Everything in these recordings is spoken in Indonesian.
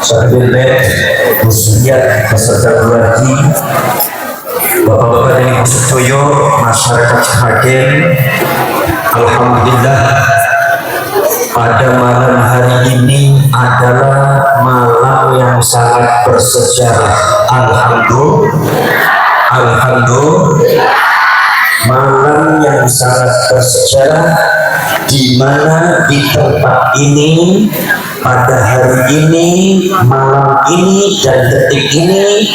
Sahabat muslihat beserta keluarga, bapak-bapak dan ibu sedoyo, masyarakat hadir. Alhamdulillah, pada malam hari ini adalah malam yang sangat bersejarah. Alhamdulillah, malam yang sangat bersejarah, di mana di tempat ini, pada hari ini, malam ini dan detik ini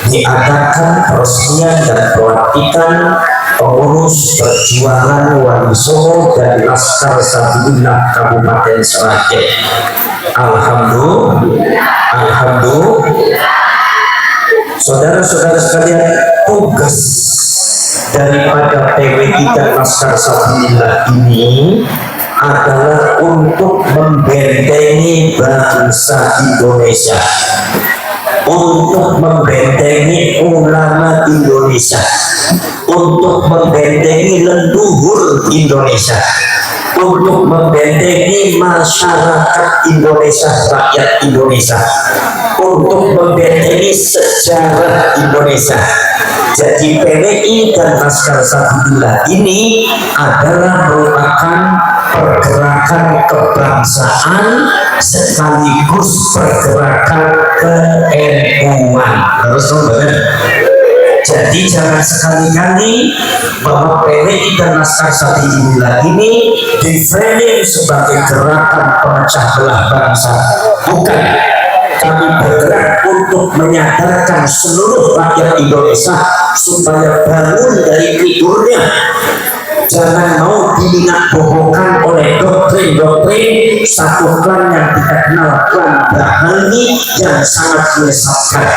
diadakan peresmian dan pelantikan pengurus perjuangan Wali Songo dari Laskar Sabilillah Kabupaten Sragen. Alhamdulillah. Saudara-saudara sekalian, tugas daripada PWI dan Laskar Sabilillah ini adalah untuk membentengi bangsa Indonesia, untuk membentengi ulama Indonesia, untuk membentengi leluhur Indonesia, untuk membentengi masyarakat Indonesia, rakyat Indonesia, untuk membentengi sejarah Indonesia. Jadi PWI dan Laskar Sabilillah ini adalah merupakan pergerakan kebangsaan sekaligus pergerakan ke-NU-an. Jadi jangan sekali-kali bahwa PWI dan Laskar Sabilillah ini diframing sebagai gerakan pemecah belah bangsa. Bukan. Kami bergerak untuk menyadarkan seluruh rakyat Indonesia supaya bangun dari tidurnya. Jangan mau diminat-bohongkan oleh doktrin-doktrin satu klan yang kita kenal, klan Bahani, yang sangat menyesatkan.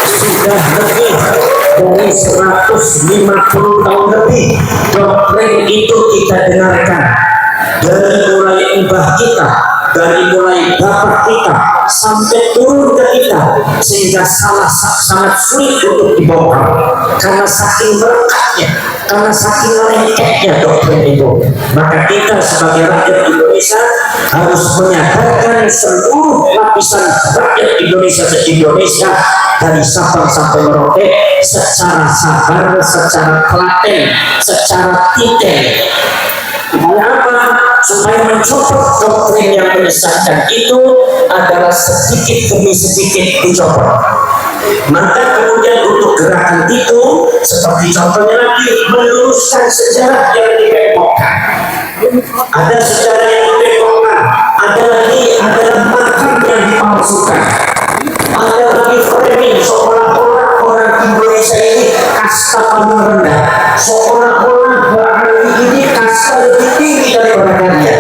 Sudah lebih dari 150 tahun lebih doktrin itu kita dengarkan, dari mulai mbah kita, dari mulai bapak kita sampai turun ke kita, sehingga sangat sulit untuk dibongkar karena saking merekatnya, karena saking lengketnya doktrin itu. Maka kita sebagai rakyat Indonesia harus menyadarkan seluruh lapisan rakyat Indonesia se-Indonesia dari Sabang sampai Merauke secara sabar, secara telaten, secara detail. Mengapa? Supaya mencopot doktrin yang menyesatkan itu adalah sedikit demi sedikit dicopot. Maka kemudian untuk gerakan itu, seperti contohnya lagi, meluruskan sejarah yang dibengkokkan. Ada sejarah yang dibengkokkan, ada lagi adalah makam yang dipalsukan, ada lagi framing seolah-olah orang Indonesia ini kasta paling rendah, seolah-olah Bahani ini kasta lebih tinggi daripada kalian.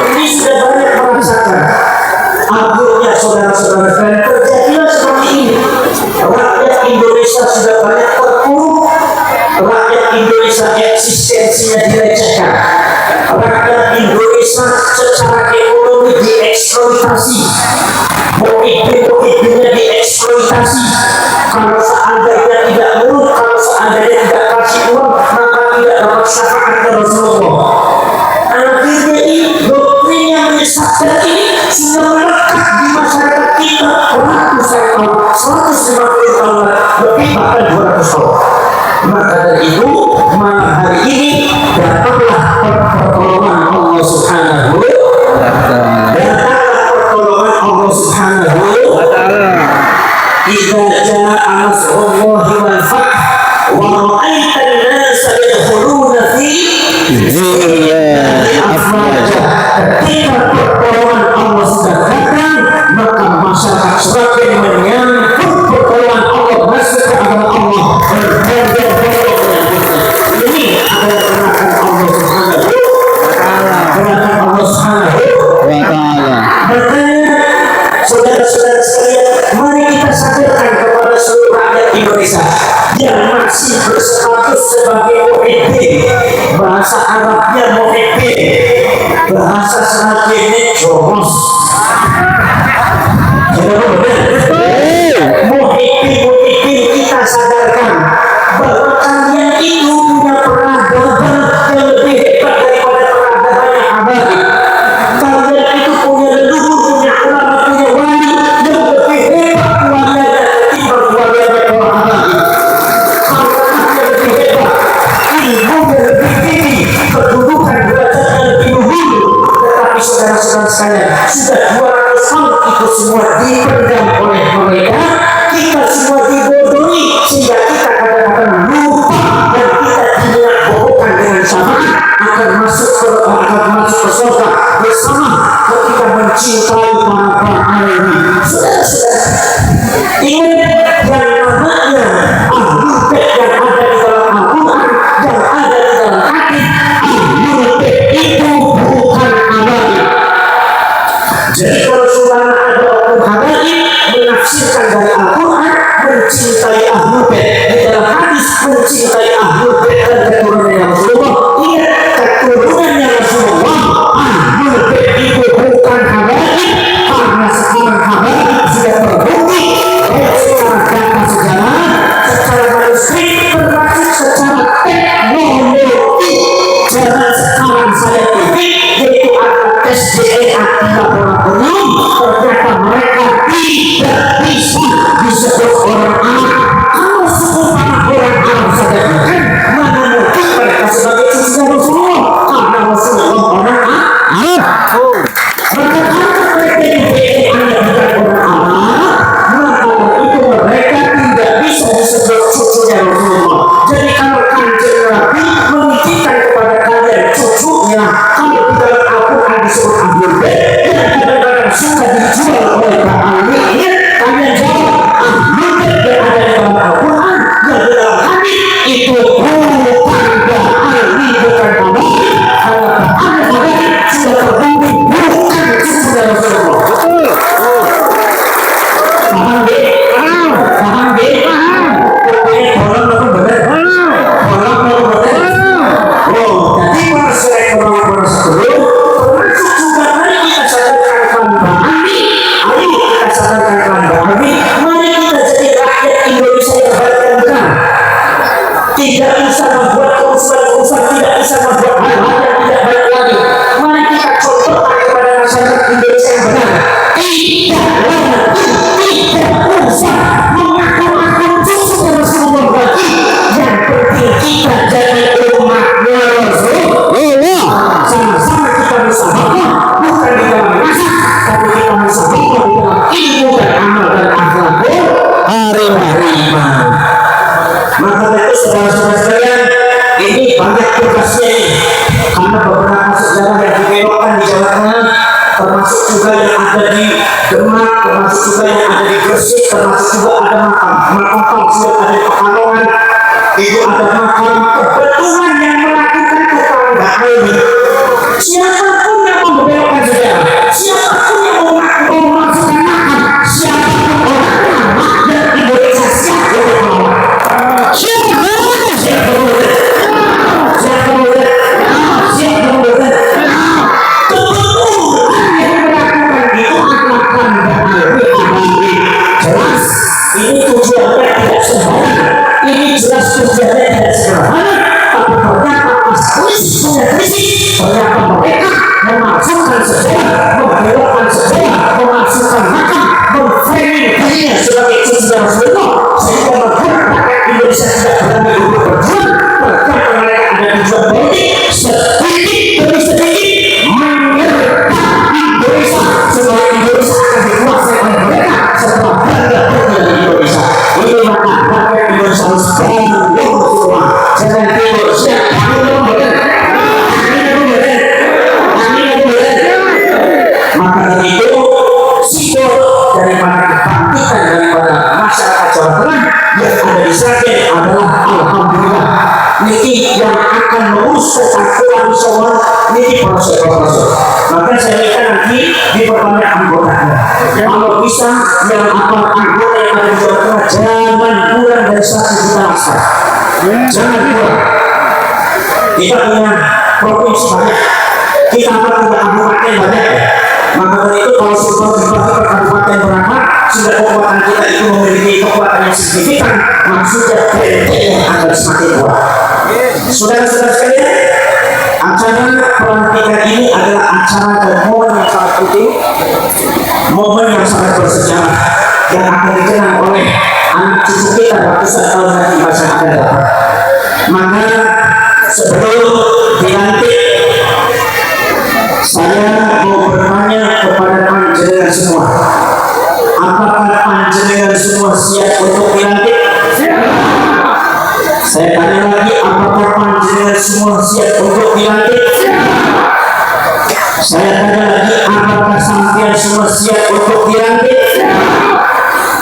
Ini sudah banyak merasakan. Akhirnya saudara-saudara sekalian, terjadilah seperti ini. Rakyat Indonesia sudah banyak terpuruk. Rakyat Indonesia eksistensinya dilecehkan. Rakyat Indonesia secara ekonomi dieksploitasi. Pemimpin-pemimpinnya dieksploitasi. Kalau seandainya tidak nurut, kalau seandainya tidak kasih uang, maka tidak dapat syafaat dari Rasulullah. Akhirnya ini doktrin yang menyesatkan ini sudah melekat di masyarakat kita ratusan tahun, 150 tahun lebih, bahkan 200 tahun. Maka dari itu malam hari ini datanglah pertolongan Allah Subhanahu wa Ta'ala. Idza jaa nasrullahi wal fath wa ra'aita an-nasa yadkhuluna fi dinillahi afwaja. Ketika pertolongan Allah sudah datang, maka masyarakat semakin menyambut pertolongan Allah, masuk ke agama Allah, berbondong-bondong. Ini adalah gerakan Allah Subhanahu wa Ta'ala. Gerakan Allah Subhanahu wa Ta'ala. Makanya saudara-saudara sekalian, mari kita sadarkan kepada seluruh rakyat Indonesia yang masih berstatus sebagai muhibbin, bahasa Arabnya muhibbin, bahasa Sragennya jomos. Muhibbin kita sadarkan bahwa kalian itu punya peradaban 200 tahun itu semua dipendam oleh mereka, kita semua dibodohi sehingga kita kadang-kadang lupa dan kita dibohongkan dengan syafaat akan masuk ke surga bersama ketika mencintai para alamin. Saudara-saudara, ingat yang namanya ahlul bait yang ada di dalam Al-Quran, yang ada di dalam hadis, ahlul bait itu bukan alamin. Jadi kalau saudara ada oknum habaib menafsirkan dari Al-Quran mencintai ahlul bait, di dalam hadis mencintai ahlul bait dan keturunannya Rasulullah, ingat keturunannya Rasulullah, ahlul bait itu bukan habaib, karena sekarang habaib sudah terbukti secara data sejarah, secara manuskrip, termasuk secara teknologi. Jangan sekarang saya pikir yaitu ada tes DNA di laboratorium, ternyata mereka tidak bisa disebut orang Arab. Kalau sebut orang Arab saja bukan, mana mungkin mereka sebagai cucunya Rasulullah, karena Rasulullah orang Arab. Maka kalau mereka di DNA bukan orang Arab, maka itu mereka tidak bisa disebut cucunya Rasulullah. Jadi kalau Kanjeng Nabi menitipkan kepada kalian cucunya, kalau di dalam Al-Quran disebut ahlul bait dan kadang-kadang suka dijual oleh kalian, kalian jawab ahlul bait yang ada di dalam Al-Quran yang di dalam hadis itu bukan ahli, bukan nabi, karena ahli sudah terbukti bukan cucunya Rasulullah. Paham deh? Paham deh? Orang apa benar? Orang apa benar? Oh, jadi masyarakat orang-orang sebelum termasuk juga mari kita sadarkan kembali. Ayo kita sadarkan kembali. Mari kita jadi rakyat Indonesia yang berdaulat. Tidak bisa membuat urusan-urusan, tidak bisa membuat hal-hal yang tidak baik lagi. Mari kita contohkan kepada masyarakat Indonesia yang benar. Tidak usah mengaku-ngaku cucu Rasulullah lagi. Yang penting kita jadi umatnya Rasulullah. Sama-sama kita bersama, bukan di dalam rasa, tapi kita bersama di dalam ilmu dan amal dan akhlakul harimah. Maka itu saudara-saudara sekalian, ini banyak tugasnya ini, karena beberapa sejarah yang dibelokkan di Jawa Tengah, termasuk juga yang ada di Demak, termasuk juga yang ada di Gresik, termasuk juga ada makam palsu yang ada di Pekalongan, itu ada makam kebetulan yang melakukan tetangga ini. Siapapun yang membelokkan sejarah, siapapun yang memasukkan makam, siapapun orang dan Indonesia siap untuk melawan. Ini tujuannya tidak sederhana, ini jelas tujuannya tidak sederhana, tapi ternyata asli punya visi, ternyata mereka memasukkan sejarah, membelokkan sejarah, memasukkan makam, memframing dirinya sebagai cucu Rasulullah, sehingga membuat rakyat Indonesia tidak berani untuk berjuang. Ternyata mereka ada tujuan politik, sedikit demi sedikit menyertai Indonesia, supaya Indonesia akan dikuasai oleh mereka setelah bangga punya Indonesia. Ini maka rakyat Indonesia harus bangun semua. Jangan tidur siap, kami belum benar. Maka dari itu simbol daripada kebangkitan daripada masyarakat Jawa Tengah yang ada di Sragen adalah alhamdulillah. Niki yang akan mengurus kesatuan semua niki proses-proses. Maka saya minta nanti diperbanyak anggotanya. Kalau bisa yang apa anggota yang ada di Jawa Tengah jangan kurang dari 1 juta masker. Jangan kurang. Kita punya provinsi banyak, kita punya kabupaten banyak ya. Maka dari itu kalau sudah dibagi per kabupaten berapa, sudah kekuatan kita itu memiliki kekuatan yang signifikan, maksudnya bentengnya akan semakin kuat. Saudara-saudara sekalian, acara pelantikan ini adalah acara dan momen yang sangat penting, momen yang sangat bersejarah yang akan dikenang oleh anak cucu kita ratusan tahun lagi masa akan datang. Maka sebelum dilantik, saya mau bertanya kepada siap untuk dilantik?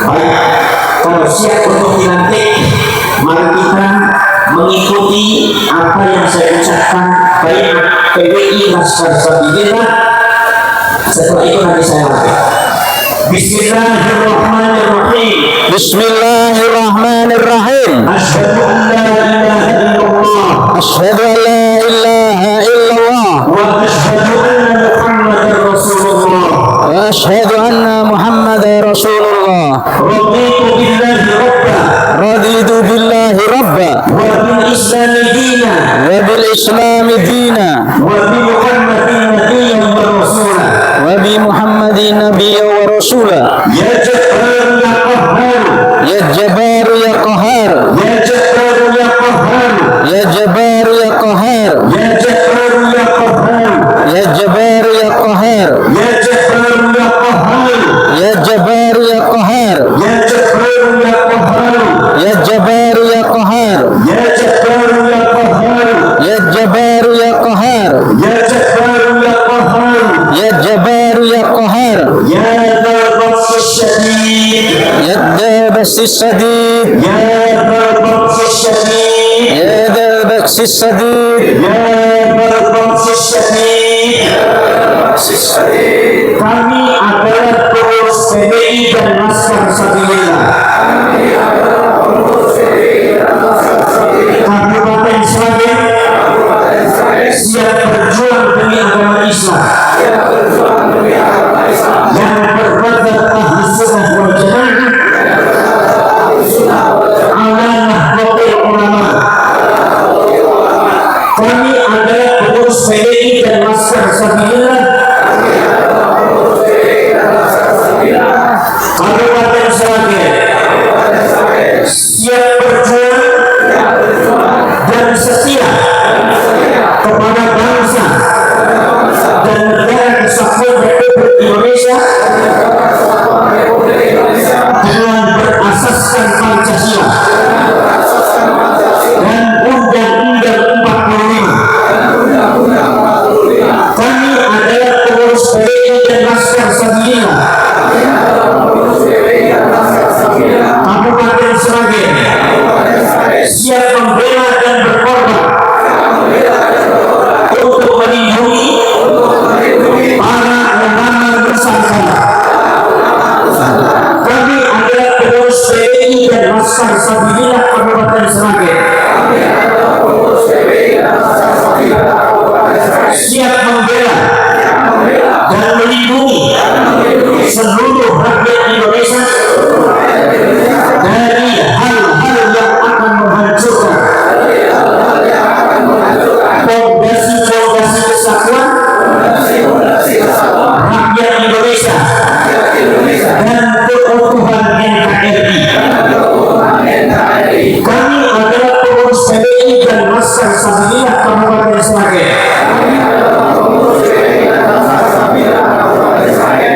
Baik, kalau siap untuk dilantik, mari kita mengikuti apa yang saya ucapkan. Baik, PWI Laskar Sabilillah. Setelah itu nanti saya lantik. Bismillahirrahmanirrahim. Bismillahirrahmanirrahim. Asyhadu an la ilaha illallah Asyhadu an la ilaha illallah wa asyhadu anna Muhammadar Rasulullah. wa asyhadu anna Muhammadar Rasulullah. Raditu billahi rabba Raditu billahi rabba wa bil islami dina wa bil islami dina wa bi Muhammadin nabiyyan wa rasula. wa bi Muhammadin nabiyyan wa rasula. Ya Jabbar ya Qahhar, Ya Jabbar ya Qahar, ya Jabbar ya Qahhar, Ya Jabbar ya Qahar, ya Jabbar ya Qahhar, Ya Jabbar ya Qahar, ya Jabbar ya Qahhar, Ya Jabbar ya Qahar, ya Jabbar ya Qahhar, Ya Jabbar ya Qahar, ya Jabbar ya Qahhar, Ya Jabbar ya Qahar, ya Jabbar ya Qahhar, Ya Jabbar ya Qahar, ya Dzal Batshi Syadid, Ya Dzal Batshi Syadid, ya Dzal Batshi Syadid, Ya Dzal Batshi Syadid, ya Dzal Batshi Syadid. Kami adalah pengurus PWI dan Laskar Sabilillah Kabupaten Sragen, siap berjuang demi agama Islam yang berbadan Ahlus Sunnah wal Jamaah ala nahdlatul ulama. Kami adalah pengurus PWI dan Laskar Sabilillah Kabupaten Sragen, siap berjuang dan setia kepada bangsa dan negara kesatuan Republik Indonesia dengan berasaskan Pancasila dan Undang-Undang 45. Kami adalah pengurus PWI dan Laskar Sabilillah Kabupaten Sragen, siap membela dan berkorban untuk melindungi para ulama Nusantara. Kami adalah pengurus PWI dan Laskar Sabilillah Kabupaten Sragen, siap membela dan melindungi seluruh rakyat Indonesia dari hal-hal yang akan menghancurkan fondasi-fondasi kesatuan rakyat Indonesia dan keutuhan NKRI. Kami adalah pengurus PWI dan Laskar Sabilillah Kabupaten Sragen,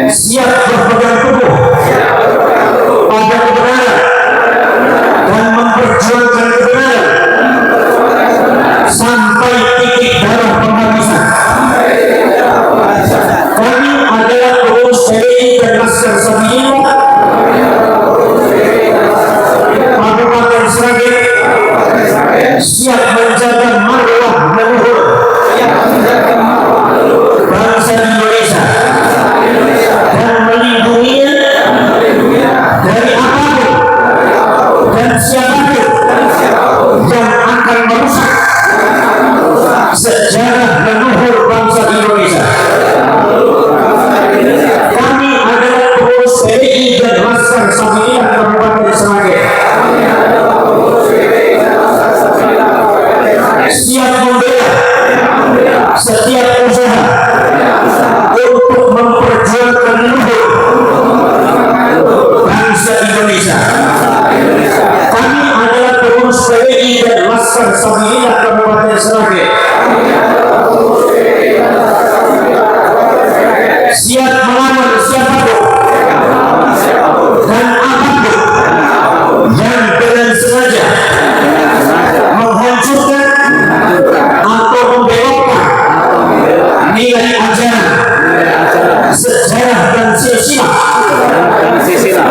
siap berpegang teguh pada kebenaran dan memperjuangkan kebenaran sampai titik darah penghabisan. Kami adalah pengurus PWI dan Laskar Sabilillah Kabupaten Sragen, siap menjaga marwah leluhur bangsa Indonesia dan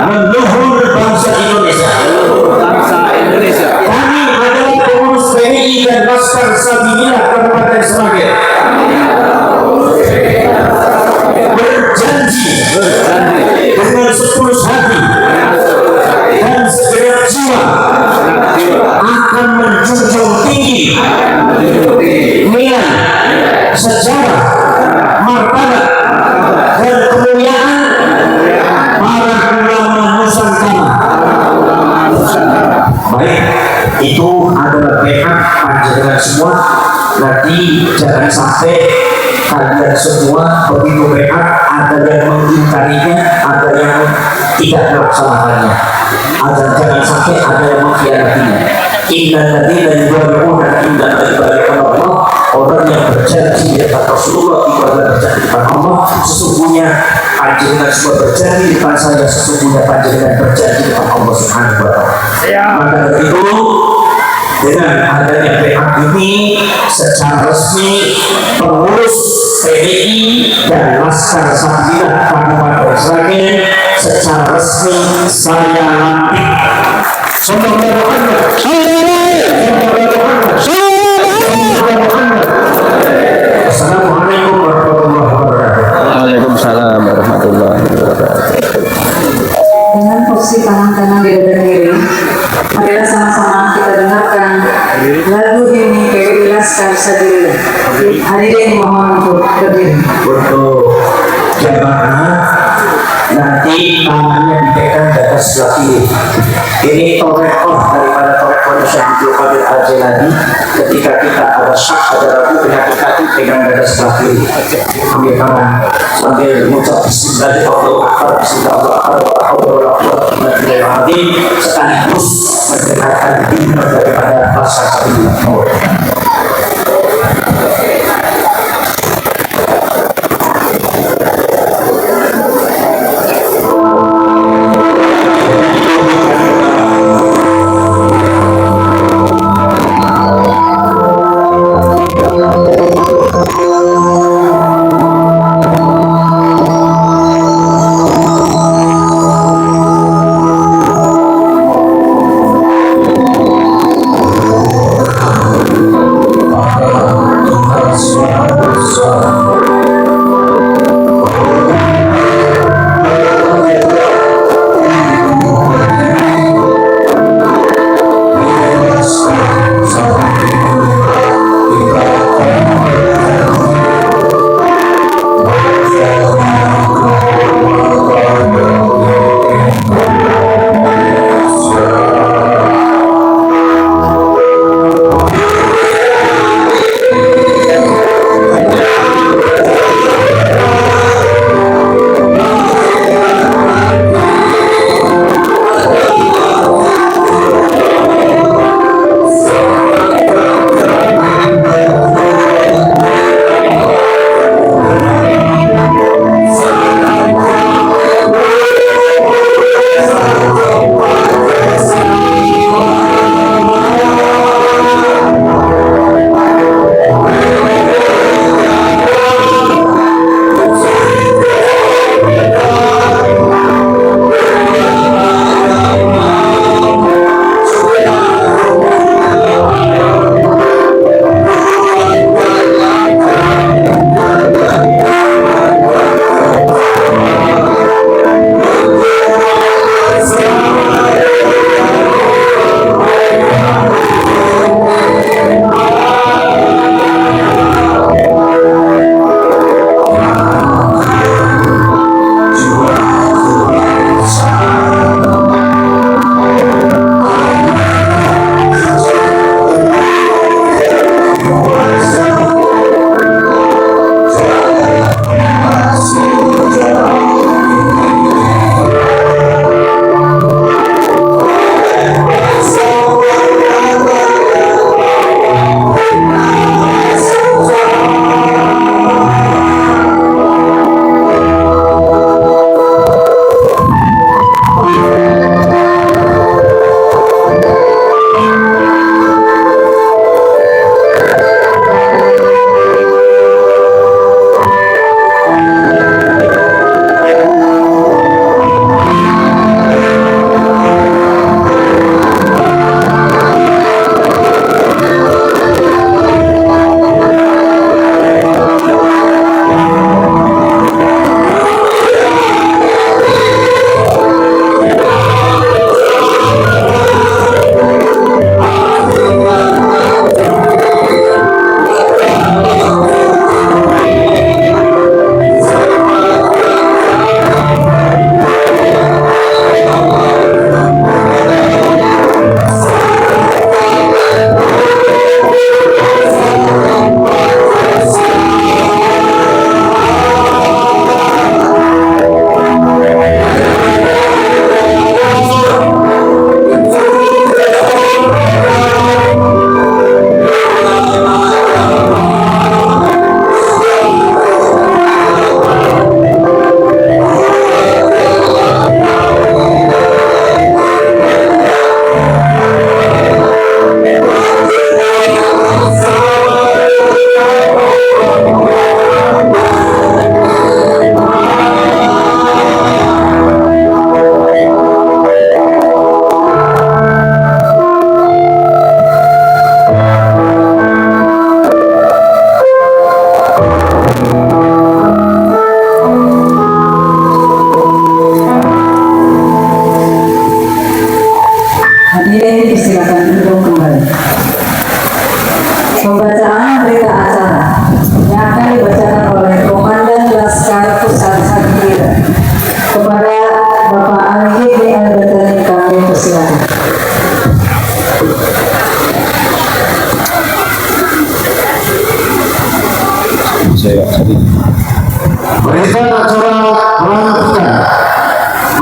leluhur bangsa Indonesia. Kami adalah pengurus PNI dan Laskar Sabilillah Kabupaten Sragen berjanji dengan setulus hati dan segenap jiwa akan menjunjung tinggi nilai, sejarah, martabat dan kemuliaan para ulama Nusantara. Baik, itu adalah pihak panjenengan semua. Nanti jangan sampai kalian semua begitu behat ada yang mengingkarinya, ada yang tidak melaksanakannya, jangan sampai ada yang mengkhianatinya. Innal ladzina yubayyi'una innama yubayyi'una Allah, orang yang berjanji di depan Rasulullah itu adalah berjanji di depan Allah. Sesungguhnya panjenengan semua berjanji di depan saya, sesungguhnya panjenengan berjanji di depan Allah Subhanahu wa taala. Maka dari itu, dengan adanya PH ini secara resmi pengurus PDI dan Laskar Sabilillah Kabupaten Sragen secara resmi saya lantik. Assalamualaikum warahmatullahi wabarakatuh. Waalaikumsalam warahmatullahi wabarakatuh. Dengan posisi tangan kanan di dada kiri, marilah sama-sama kita dengarkan lagu ini PDI Laskar Sabilillah. Hadirin mohon untuk berdiri. Untuk jamaah nanti tangannya dipegang di atas sebelah kiri. Ini torekoh daripada torekoh Syekh Abdul Qadir Al-Jilani. Ketika kita ada syak, ada ragu, kita pegang di atas sebelah kiri. Ambil tangan sambil mengucap Bismillahirrahmanirrahim. Bismillahirrahmanirrahim. Sekaligus mendengarkan himne daripada Laskar Sabilillah.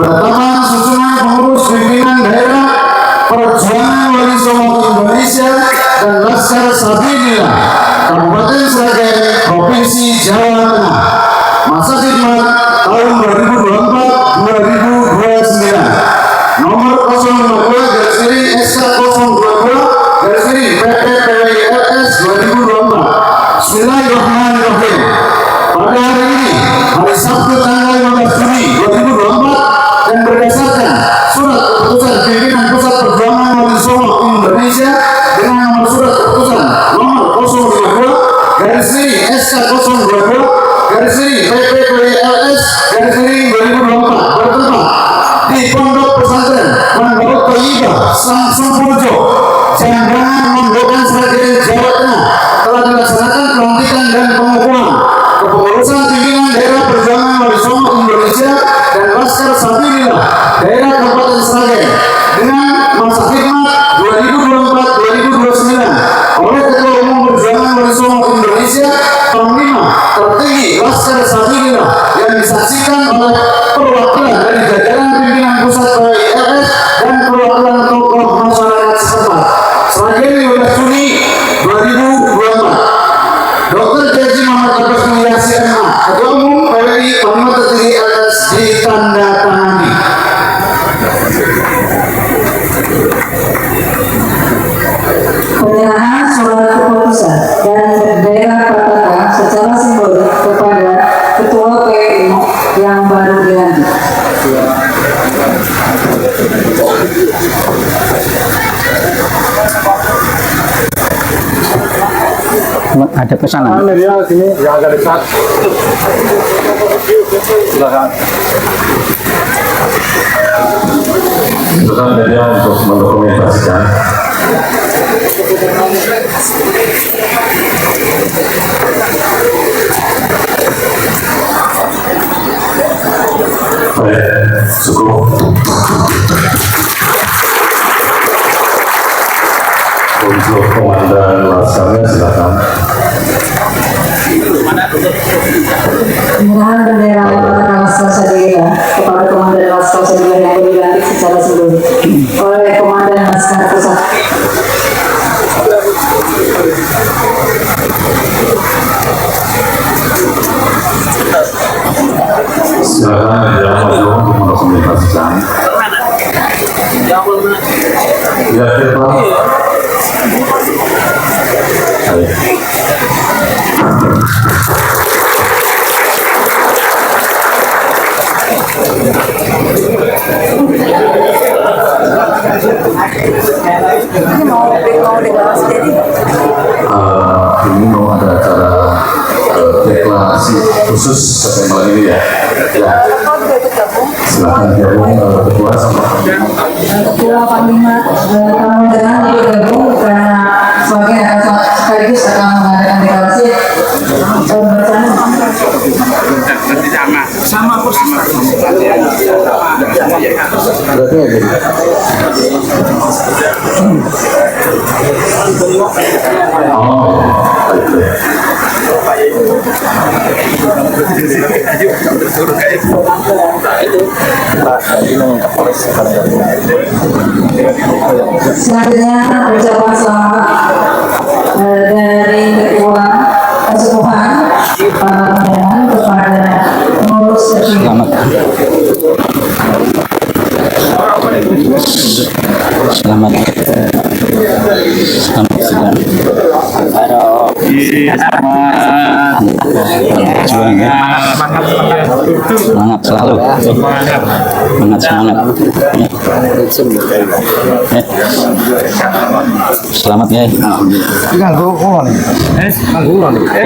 Bertepatan susunan pengurus pimpinan daerah Perjuangan Wali Songo Indonesia dan Laskar Sabilillah Kabupaten Sragen, Provinsi Jawa Tengah. Masa khidmat tahun 2024-2029. Nomor 052 SK 022 PPPWLS 2024. Bismillahirrahmanirrahim. Pada hari ini, hari Sabtu tanggal 15 Juni 2024, dan berdasarkan surat keputusan pimpinan Pusat Perjuangan Wali Songo Indonesia dengan nomor surat keputusan nomor 052 garis miring SK 022 garis miring PPPWLS garis miring 2024 bertempat di Pondok Pesantren Mandor Thayyibah Samsung Purjo, Jambangan Mondokan Sragen, Jawa Tengah, telah dilaksanakan pelantikan dan pengukuhan kepengurusan pimpinan daerah Perjuangan Wali Songo Indonesia dan Laskar Sabilillah daerah Kabupaten Sragen dengan masa khidmat 2024-2029 oleh Ketua Umum Perjuangan Wali Songo Indonesia Panglima Tertinggi Laskar Sabilillah yang disaksikan oleh perwakilan dari jajaran pimpinan pusat PWLS dan perwakilan tokoh masyarakat setempat. Sragen 15 Juni 2024. Dr. Jaji Muhammad Abbas Mulyasi MA, Ketua Umum PWI Panglima Tertinggi LS ditandatangani. Penyerahan surat keputusan dan bendera patakan secara simbolik kepada Ketua PWI yang baru dilantik. Ada pesanan. Media sini yang agak dekat. Silakan. Silakan media untuk mendokumentasikan. Baik, cukup. Untuk komandan Laskarnya silakan. Penyerahan bendera patakan Laskar Sabilillah kepada Komandan Laskar Sabilillah yang baru dilantik secara simbolik oleh Komandan Laskar Pusat. Silakan media maju untuk mendokumentasikan. Ya, Pak. Baik. Ini mau ada acara deklarasi khusus September ini ya. Ya. Silakan gabung ketua sama Ketua Panglima Kementerian bergabung karena sebagai sekaligus akan mengadakan deklarasi sama kursi selanjutnya ucapan selamat dari Ketua Kesepuhan Panglima kepada pengurus terpilih. Selamat. Selamat. Selamat. Juang ya. Semangat selalu. Semangat. Selamat ya.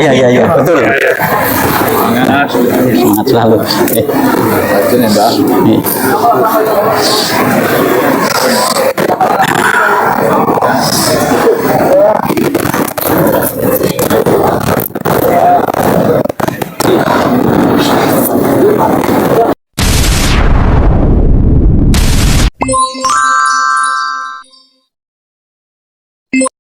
Iya betul. Semangat selalu.